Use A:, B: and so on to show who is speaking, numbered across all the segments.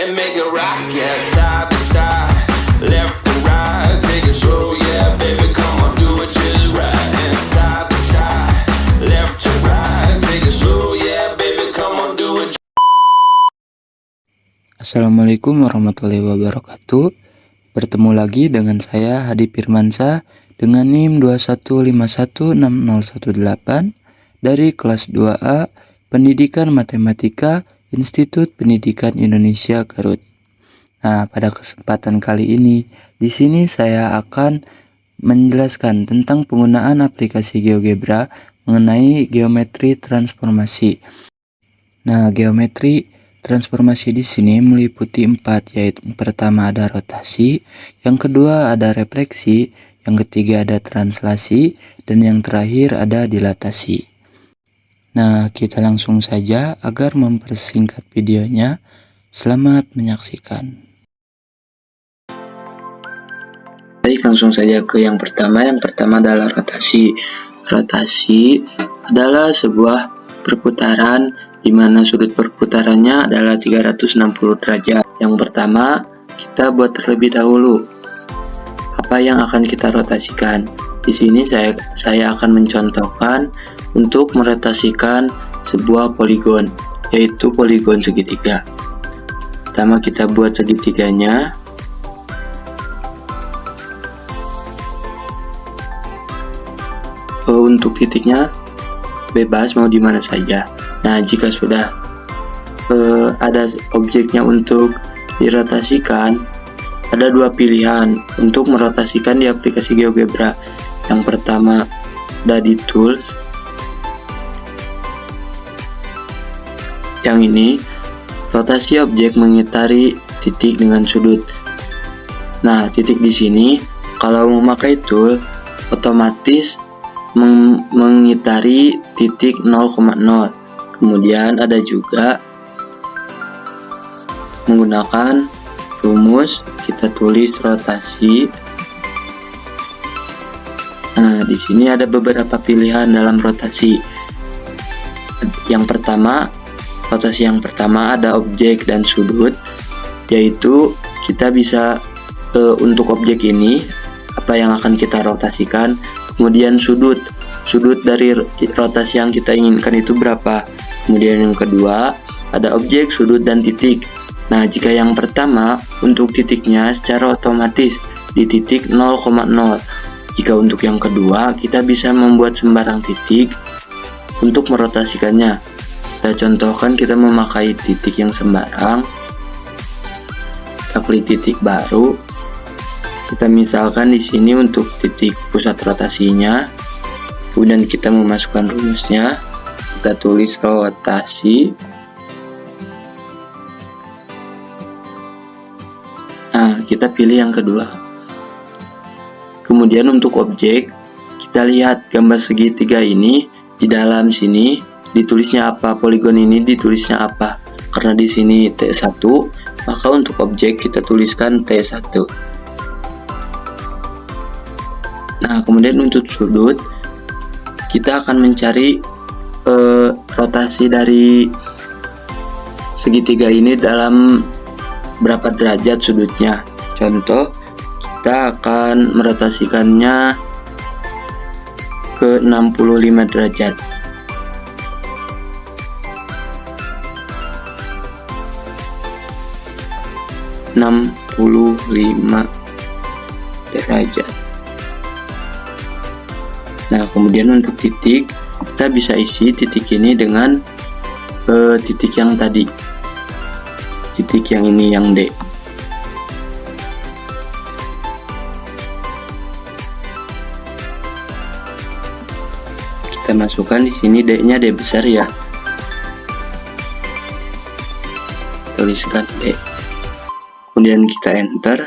A: and make it rock, yeah. Side to side, left to right, take it slow, yeah, baby, come on, do it just right. And side to side, left to right, take it slow, yeah, baby, come on, do it.
B: Assalamualaikum warahmatullahi wabarakatuh. Bertemu lagi dengan saya Hadi Firmansyah dengan NIM 2151618 dari kelas 2A Pendidikan Matematika Institut Pendidikan Indonesia Garut. Nah, pada kesempatan kali ini di sini saya akan menjelaskan tentang penggunaan aplikasi GeoGebra mengenai geometri transformasi. Nah, geometri transformasi di sini meliputi 4, yaitu yang pertama ada rotasi, yang kedua ada refleksi, yang ketiga ada translasi, dan yang terakhir ada dilatasi. Nah, kita langsung saja agar mempersingkat videonya. Selamat menyaksikan. Baik, langsung saja ke yang pertama. Yang pertama adalah rotasi. Rotasi adalah sebuah perputaran di mana sudut perputarannya adalah 360 derajat. Yang pertama, kita buat terlebih dahulu apa yang akan kita rotasikan. Di sini saya akan mencontohkan untuk merotasikan sebuah poligon, yaitu poligon segitiga. Pertama kita buat segitiganya. Untuk titiknya bebas mau di mana saja. Nah, jika sudah ada objeknya untuk dirotasikan, ada dua pilihan untuk merotasikan di aplikasi GeoGebra. Yang pertama ada di tools, yang ini rotasi objek mengitari titik dengan sudut. Nah, titik di sini kalau memakai tool otomatis mengitari titik 0,0. Kemudian ada juga menggunakan rumus, kita tulis rotasi. Nah, di sini ada beberapa pilihan dalam rotasi. Rotasi yang pertama ada objek dan sudut, yaitu kita bisa untuk objek ini apa yang akan kita rotasikan, kemudian sudut dari rotasi yang kita inginkan itu berapa. Kemudian yang kedua ada objek, sudut, dan titik. Nah, jika yang pertama untuk titiknya secara otomatis di titik 0,0. Jika untuk yang kedua kita bisa membuat sembarang titik untuk merotasikannya. Kita contohkan kita memakai titik yang sembarang. Kita klik titik baru. Kita misalkan di sini untuk titik pusat rotasinya. Kemudian kita memasukkan rumusnya. Kita tulis rotasi. Nah, kita pilih yang kedua. Kemudian untuk objek, kita lihat gambar segitiga ini di dalam sini ditulisnya apa, poligon ini ditulisnya apa. Karena di sini T1, maka untuk objek kita tuliskan T1. Nah, kemudian untuk sudut, kita akan mencari rotasi dari segitiga ini dalam berapa derajat sudutnya. Contoh, kita akan merotasikannya ke 65 derajat. Nah, kemudian untuk titik, kita bisa isi titik ini dengan titik yang tadi, titik yang ini, yang D. Kita masukkan di sini D-nya D besar ya. Tuliskan D. Kemudian kita enter.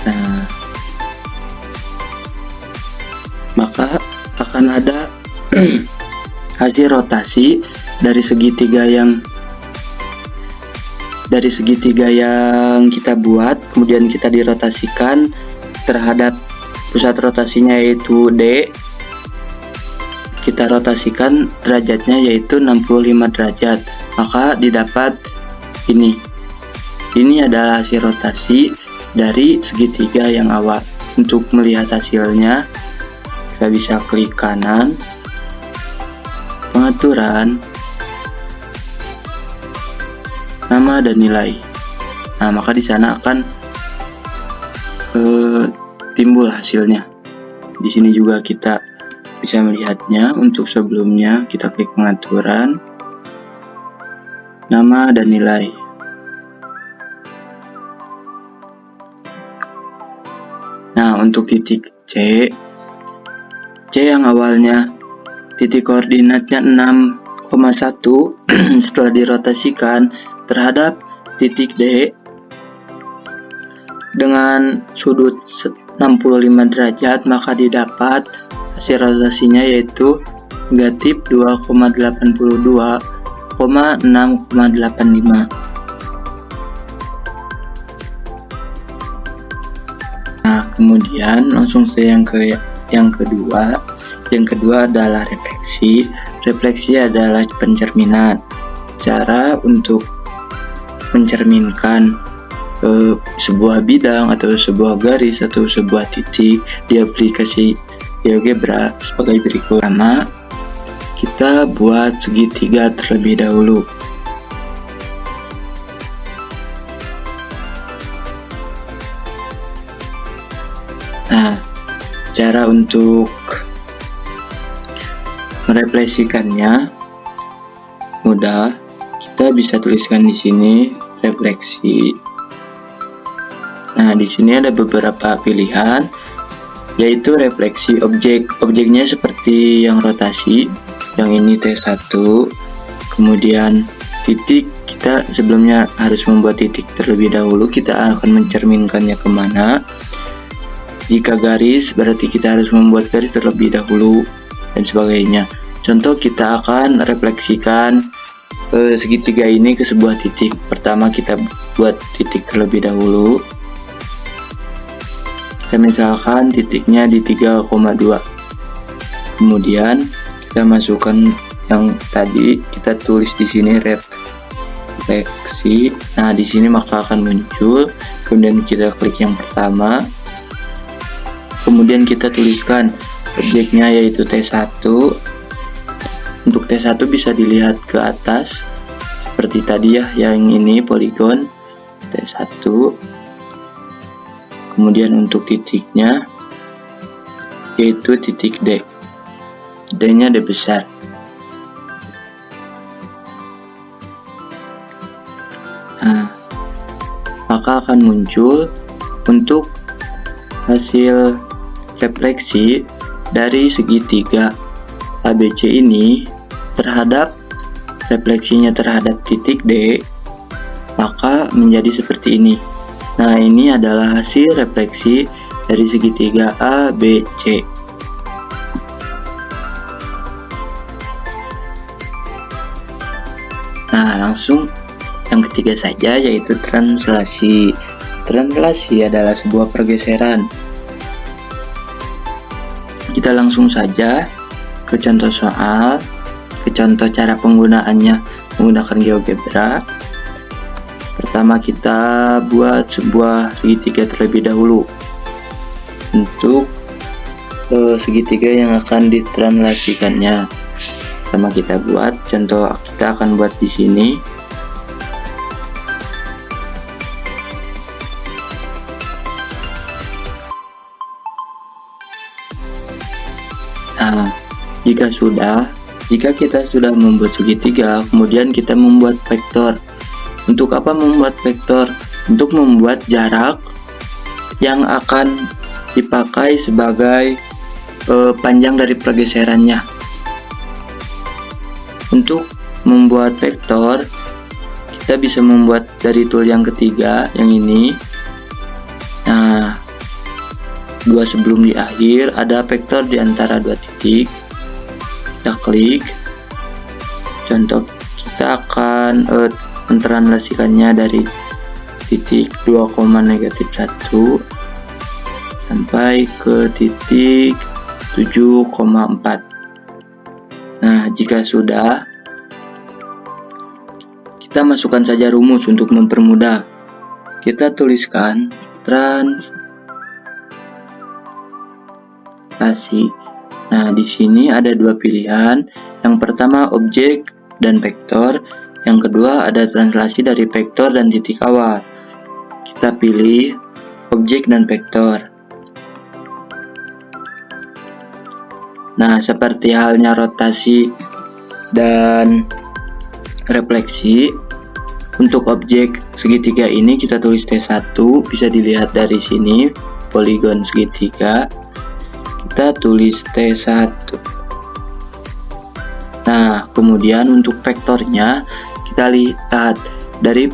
B: Nah, maka akan ada hasil rotasi dari segitiga yang kita buat, kemudian kita dirotasikan terhadap pusat rotasinya yaitu D. Kita rotasikan derajatnya yaitu 65 derajat, maka didapat ini Ini adalah hasil rotasi dari segitiga yang awal. Untuk melihat hasilnya, kita bisa klik kanan, pengaturan, nama dan nilai. Nah, maka di sana akan timbul hasilnya. Di sini juga kita bisa melihatnya. Untuk sebelumnya kita klik pengaturan, nama dan nilai. Nah, untuk titik C yang awalnya titik koordinatnya 6,1 setelah dirotasikan terhadap titik D dengan sudut 65 derajat, maka didapat hasil rotasinya yaitu negatif 2,82,6,85. Nah, kemudian langsung saya yang kedua. Yang kedua adalah refleksi. Refleksi adalah pencerminan. Cara untuk mencerminkan sebuah bidang atau sebuah garis atau sebuah titik di aplikasi GeoGebra sebagai berikut. Pertama, kita buat segitiga terlebih dahulu. Nah, cara untuk merefleksikannya mudah. Kita bisa tuliskan di sini refleksi. Nah, di sini ada beberapa pilihan, yaitu refleksi objek. Objeknya seperti yang rotasi, yang ini T1. Kemudian titik, kita sebelumnya harus membuat titik terlebih dahulu. Kita akan mencerminkannya kemana. Jika garis, berarti kita harus membuat garis terlebih dahulu, dan sebagainya. Contoh, kita akan refleksikan segitiga ini ke sebuah titik. Pertama, kita buat titik terlebih dahulu. Kita misalkan titiknya di 3,2. Kemudian kita masukkan yang tadi, kita tulis di sini refleksi. Nah, di sini maka akan muncul. Kemudian kita klik yang pertama. Kemudian kita tuliskan objeknya yaitu T1. Untuk T1 bisa dilihat ke atas seperti tadi ya, yang ini poligon T1. Kemudian untuk titiknya yaitu titik D. D-nya D besar. Nah, maka akan muncul untuk hasil refleksi dari segitiga ABC ini terhadap refleksinya terhadap titik D, maka menjadi seperti ini. Nah, ini adalah hasil refleksi dari segitiga ABC. Nah, langsung yang ketiga saja, yaitu translasi. Translasi adalah sebuah pergeseran. Kita langsung saja ke contoh soal, ke contoh cara penggunaannya menggunakan GeoGebra. Pertama, kita buat sebuah segitiga terlebih dahulu. Untuk segitiga yang akan ditranslasikannya, pertama kita buat contoh, kita akan buat di sini. Nah, jika kita sudah membuat segitiga, kemudian kita membuat vektor. Untuk apa membuat vektor? Untuk membuat jarak yang akan dipakai sebagai panjang dari pergeserannya. Untuk membuat vektor, kita bisa membuat dari tool yang ketiga, yang ini. Nah, dua sebelum di akhir ada vektor di antara dua titik. Kita klik. Contoh, kita akan mentranslasikannya dari titik 2,-1 sampai ke titik 7,4. Nah, jika sudah, kita masukkan saja rumus untuk mempermudah. kita tuliskan translasi. Nah, di sini ada dua pilihan. Yang pertama objek dan vektor, yang kedua ada translasi dari vektor dan titik awal. Kita pilih objek dan vektor. Nah, seperti halnya rotasi dan refleksi, untuk objek segitiga ini kita tulis T1, bisa dilihat dari sini poligon segitiga. Kita tulis T1. Nah, kemudian untuk vektornya kita lihat dari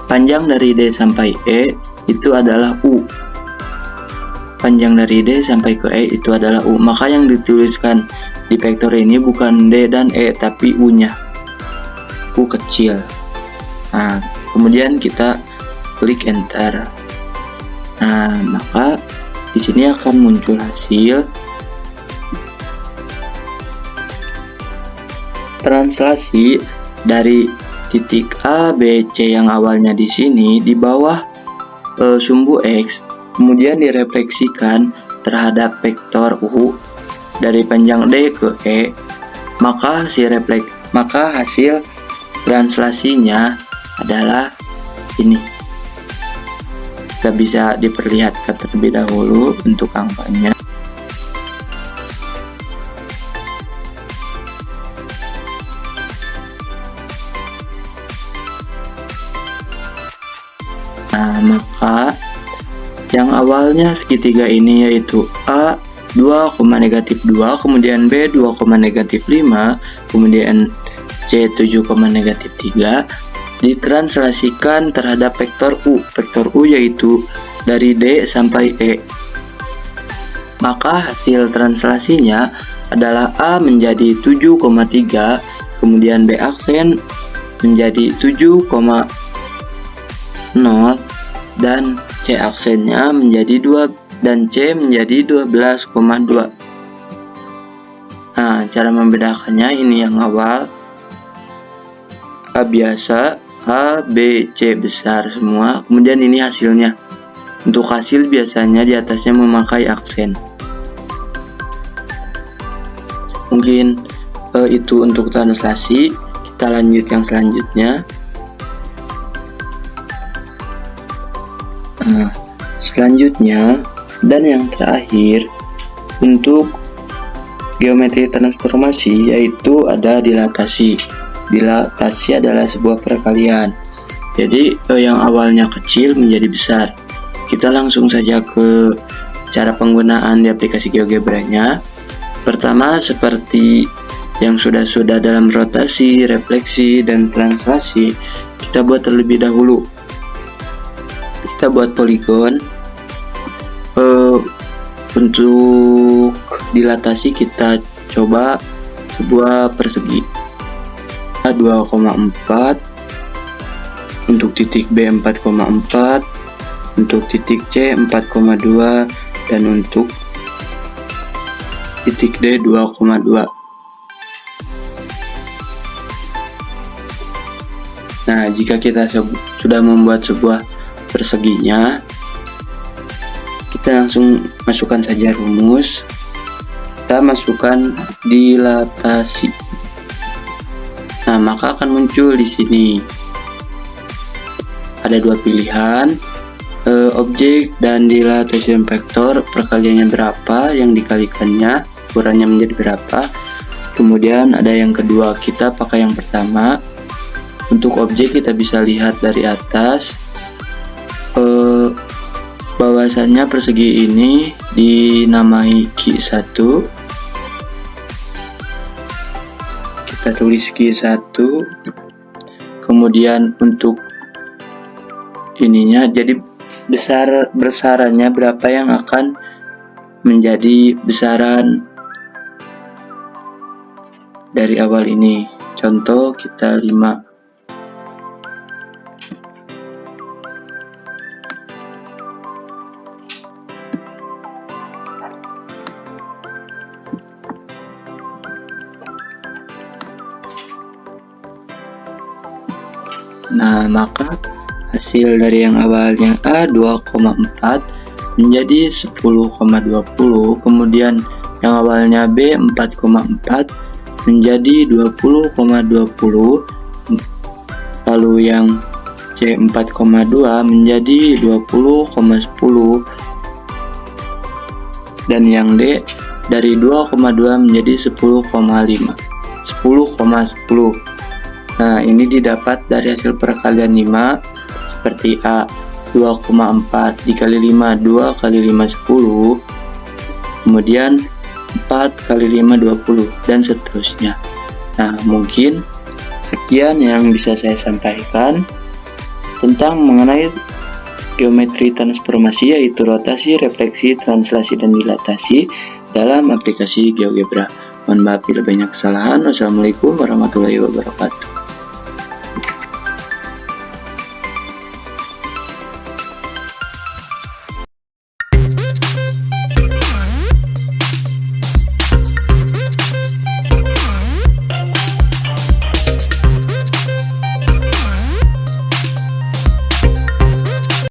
B: panjang dari D sampai E itu adalah U. Panjang dari D sampai ke E itu adalah U. Maka yang dituliskan di vektor ini bukan D dan E tapi U-nya. U kecil. Nah, kemudian kita klik enter. Nah, maka di sini akan muncul hasil translasi dari titik A, B, C yang awalnya di sini di bawah sumbu X, kemudian direfleksikan terhadap vektor U dari panjang D ke E, maka hasil translasinya adalah ini. Kita bisa diperlihatkan terlebih dahulu untuk angkanya. Nah, maka yang awalnya segitiga ini yaitu A 2, -2, kemudian B 2, -5, kemudian C 7, -3 ditranslasikan terhadap vektor U. Vektor U yaitu dari D sampai E. Maka hasil translasinya adalah A menjadi 7,3, kemudian B aksen menjadi 7,0 dan C aksennya menjadi 2 dan C menjadi 12,2. Nah, cara membedakannya ini yang awal A biasa, A, B, C besar semua, kemudian ini hasilnya. Untuk hasil biasanya di atasnya memakai aksen. Mungkin itu untuk translasi. Kita lanjut yang selanjutnya. Nah, selanjutnya dan yang terakhir untuk geometri transformasi yaitu ada dilatasi. Dilatasi adalah sebuah perkalian. Jadi yang awalnya kecil menjadi besar. Kita langsung saja ke cara penggunaan di aplikasi GeoGebra-nya. Pertama, seperti yang sudah dalam rotasi, refleksi, dan translasi, kita buat terlebih dahulu. Kita buat poligon. Untuk dilatasi kita coba sebuah persegi 2,4, untuk titik B 4,4, untuk titik C 4,2, dan untuk titik D 2,2. Nah, jika kita sudah membuat sebuah perseginya, kita langsung masukkan saja rumus. Kita masukkan dilatasi. Nah, maka akan muncul di sini ada dua pilihan, objek dan dilatasi vektor, perkaliannya berapa, yang dikalikannya ukurannya menjadi berapa. Kemudian ada yang kedua, kita pakai yang pertama. Untuk objek kita bisa lihat dari atas, bahwasannya persegi ini dinamai Q1. Kita tulis Q1. Kemudian untuk ininya, jadi besarannya berapa yang akan menjadi besaran dari awal ini. Contoh kita 5. Nah, maka hasil dari yang awalnya A 2,4 menjadi 10,20, kemudian yang awalnya B 4,4 menjadi 20,20, lalu yang C 4,2 menjadi 20,10, dan yang D dari 2,2 menjadi 10,5, 10,10. Nah, ini didapat dari hasil perkalian 5 seperti A 2,4 dikali 5, 2 kali 5 10, kemudian 4 kali 5 20, dan seterusnya. Nah, mungkin sekian yang bisa saya sampaikan tentang mengenai geometri transformasi, yaitu rotasi, refleksi, translasi, dan dilatasi dalam aplikasi GeoGebra. Mohon maaf bila banyak kesalahan. Wassalamualaikum warahmatullahi wabarakatuh.